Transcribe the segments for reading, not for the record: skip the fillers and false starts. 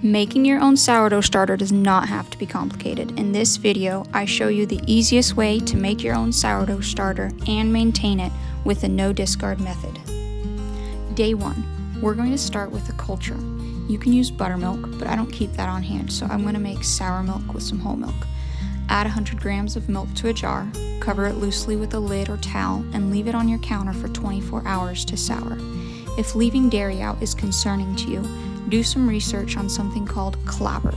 Making your own sourdough starter does not have to be complicated. In this video, I show you the easiest way to make your own sourdough starter and maintain it with the no discard method. Day 1, we're going to start with a culture. You can use buttermilk, but I don't keep that on hand, so I'm going to make sour milk with some whole milk. Add 100 grams of milk to a jar, cover it loosely with a lid or towel, and leave it on your counter for 24 hours to sour. If leaving dairy out is concerning to you, do some research on something called clabber.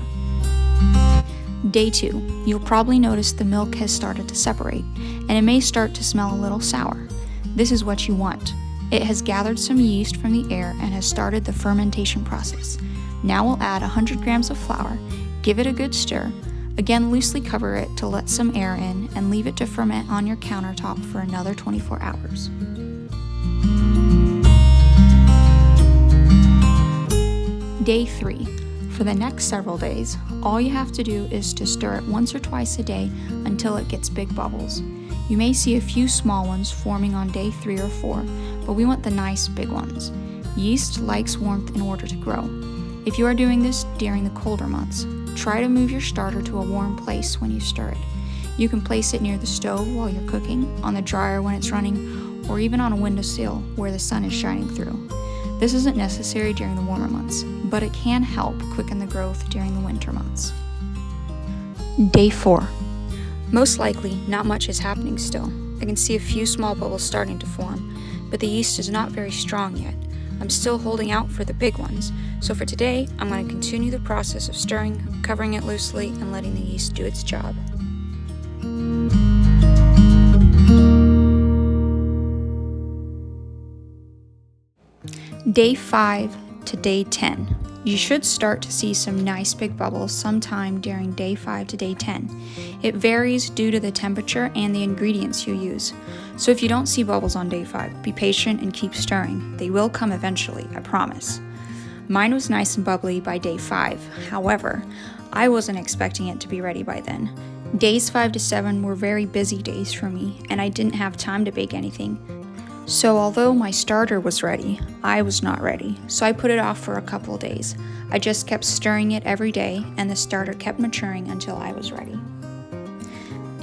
Day 2, you'll probably notice the milk has started to separate, and it may start to smell a little sour. This is what you want. It has gathered some yeast from the air and has started the fermentation process. Now we'll add 100 grams of flour, give it a good stir, again loosely cover it to let some air in, and leave it to ferment on your countertop for another 24 hours. Day 3. For the next several days, all you have to do is to stir it once or twice a day until it gets big bubbles. You may see a few small ones forming on day 3 or 4, but we want the nice big ones. Yeast likes warmth in order to grow. If you are doing this during the colder months, try to move your starter to a warm place when you stir it. You can place it near the stove while you're cooking, on the dryer when it's running, or even on a windowsill where the sun is shining through. This isn't necessary during the warmer months, but it can help quicken the growth during the winter months. Day 4. Most likely, not much is happening still. I can see a few small bubbles starting to form, but the yeast is not very strong yet. I'm still holding out for the big ones, so for today, I'm going to continue the process of stirring, covering it loosely, and letting the yeast do its job. Day 5 to day 10. You should start to see some nice big bubbles sometime during day 5 to day 10. It varies due to the temperature and the ingredients you use. So if you don't see bubbles on day 5, be patient and keep stirring. They will come eventually, I promise. Mine was nice and bubbly by day 5. However, I wasn't expecting it to be ready by then. Days 5 to 7 were very busy days for me, and I didn't have time to bake anything. So although my starter was ready, I was not ready, so I put it off for a couple days. I just kept stirring it every day, and the starter kept maturing until I was ready.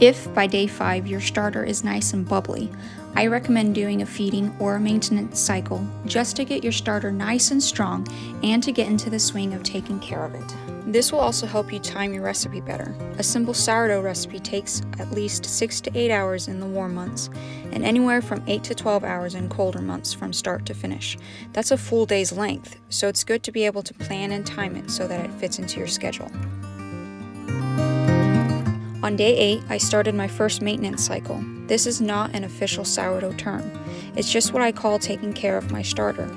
If by day 5 your starter is nice and bubbly, I recommend doing a feeding or a maintenance cycle just to get your starter nice and strong and to get into the swing of taking care of it. This will also help you time your recipe better. A simple sourdough recipe takes at least 6 to 8 hours in the warm months, and anywhere from 8 to 12 hours in colder months from start to finish. That's a full day's length, so it's good to be able to plan and time it so that it fits into your schedule. On day 8, I started my first maintenance cycle. This is not an official sourdough term. It's just what I call taking care of my starter.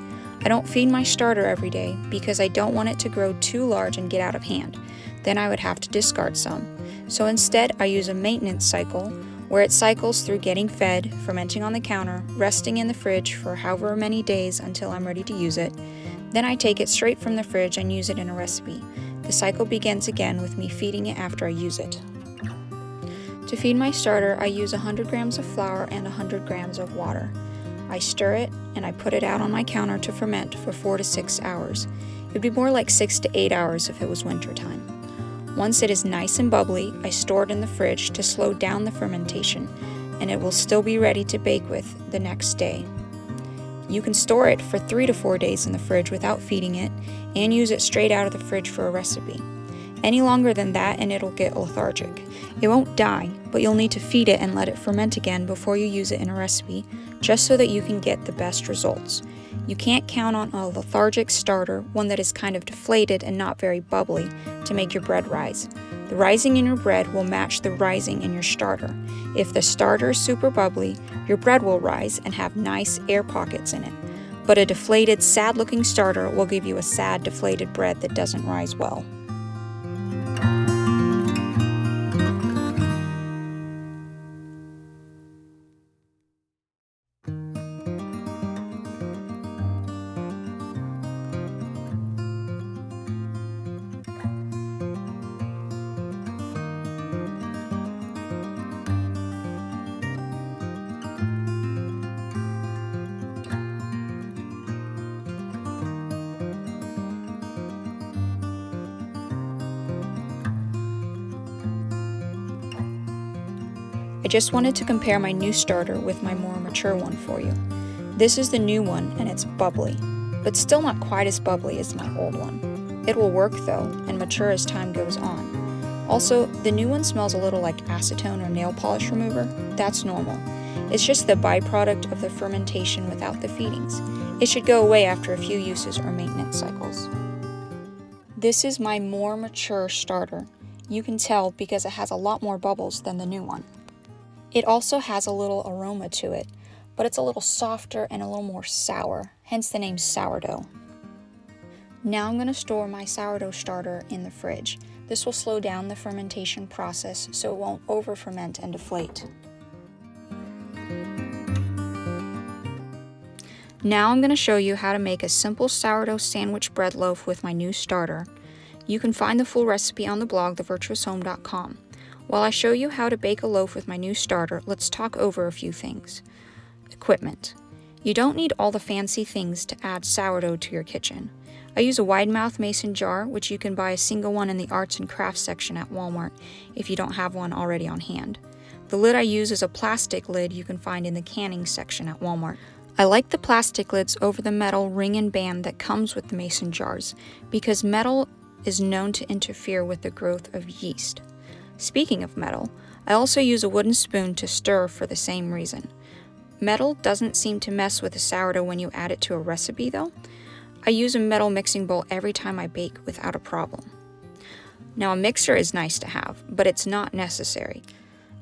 I don't feed my starter every day because I don't want it to grow too large and get out of hand. Then I would have to discard some. So instead, I use a maintenance cycle where it cycles through getting fed, fermenting on the counter, resting in the fridge for however many days until I'm ready to use it. Then I take it straight from the fridge and use it in a recipe. The cycle begins again with me feeding it after I use it. To feed my starter, I use 100 grams of flour and 100 grams of water. I stir it, and I put it out on my counter to ferment for 4 to 6 hours. It would be more like 6 to 8 hours if it was winter time. Once it is nice and bubbly, I store it in the fridge to slow down the fermentation, and it will still be ready to bake with the next day. You can store it for 3 to 4 days in the fridge without feeding it, and use it straight out of the fridge for a recipe. Any longer than that and it'll get lethargic. It won't die, but you'll need to feed it and let it ferment again before you use it in a recipe, just so that you can get the best results. You can't count on a lethargic starter, one that is kind of deflated and not very bubbly, to make your bread rise. The rising in your bread will match the rising in your starter. If the starter is super bubbly, your bread will rise and have nice air pockets in it. But a deflated, sad-looking starter will give you a sad, deflated bread that doesn't rise well. just wanted to compare my new starter with my more mature one for you. This is the new one and it's bubbly, but still not quite as bubbly as my old one. It will work though, and mature as time goes on. Also, the new one smells a little like acetone or nail polish remover. That's normal. It's just the byproduct of the fermentation without the feedings. It should go away after a few uses or maintenance cycles. This is my more mature starter. You can tell because it has a lot more bubbles than the new one. It also has a little aroma to it, but it's a little softer and a little more sour, hence the name sourdough. Now I'm going to store my sourdough starter in the fridge. This will slow down the fermentation process so it won't over-ferment and deflate. Now I'm going to show you how to make a simple sourdough sandwich bread loaf with my new starter. You can find the full recipe on the blog, thevirtuoushome.com. While I show you how to bake a loaf with my new starter, let's talk over a few things. Equipment. You don't need all the fancy things to add sourdough to your kitchen. I use a wide mouth mason jar, which you can buy a single one in the arts and crafts section at Walmart if you don't have one already on hand. The lid I use is a plastic lid you can find in the canning section at Walmart. I like the plastic lids over the metal ring and band that comes with the mason jars because metal is known to interfere with the growth of yeast. Speaking of metal, I also use a wooden spoon to stir for the same reason. Metal doesn't seem to mess with the sourdough when you add it to a recipe though. I use a metal mixing bowl every time I bake without a problem. Now a mixer is nice to have, but it's not necessary.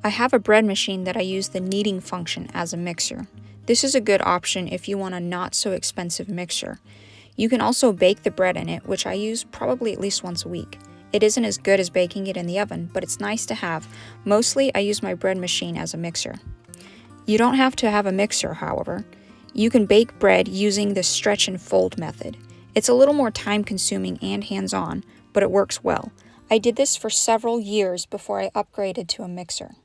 I have a bread machine that I use the kneading function as a mixer. This is a good option if you want a not so expensive mixer. You can also bake the bread in it, which I use probably at least once a week. It isn't as good as baking it in the oven, but it's nice to have. Mostly I use my bread machine as a mixer. You don't have to have a mixer, however. You can bake bread using the stretch and fold method. It's a little more time consuming and hands-on, but it works well. I did this for several years before I upgraded to a mixer.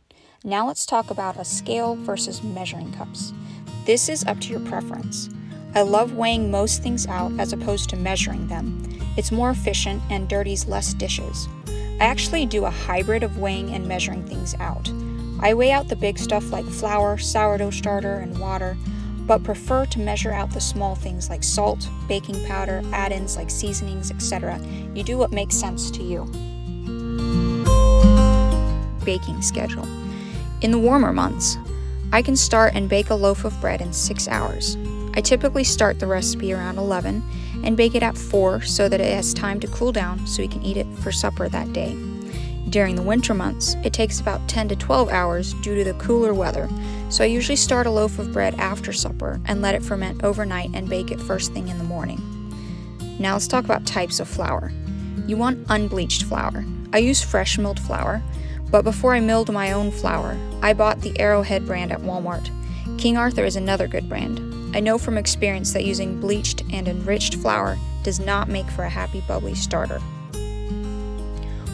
Now let's talk about a scale versus measuring cups. This is up to your preference. I love weighing most things out as opposed to measuring them. It's more efficient and dirties less dishes. I actually do a hybrid of weighing and measuring things out. I weigh out the big stuff like flour, sourdough starter, and water, but prefer to measure out the small things like salt, baking powder, add-ins like seasonings, etc. You do what makes sense to you. Baking schedule. In the warmer months, I can start and bake a loaf of bread in 6 hours. I typically start the recipe around 11 and bake it at 4 so that it has time to cool down so we can eat it for supper that day. During the winter months, it takes about 10 to 12 hours due to the cooler weather, so I usually start a loaf of bread after supper and let it ferment overnight and bake it first thing in the morning. Now let's talk about types of flour. You want unbleached flour. I use fresh milled flour, but before I milled my own flour, I bought the Arrowhead brand at Walmart. King Arthur is another good brand. I know from experience that using bleached and enriched flour does not make for a happy bubbly starter.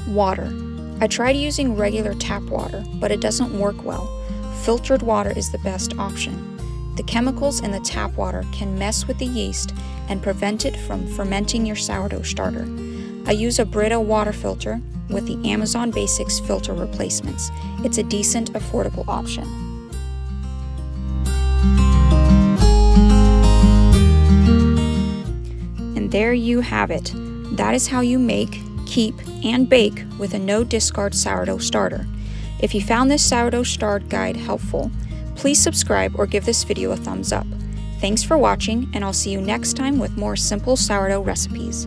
Water. I tried using regular tap water, but it doesn't work well. Filtered water is the best option. The chemicals in the tap water can mess with the yeast and prevent it from fermenting your sourdough starter. I use a Brita water filter with the Amazon Basics filter replacements. It's a decent, affordable option. And there you have it. That is how you make, keep, and bake with a no-discard sourdough starter. If you found this sourdough start guide helpful, please subscribe or give this video a thumbs up. Thanks for watching, and I'll see you next time with more simple sourdough recipes.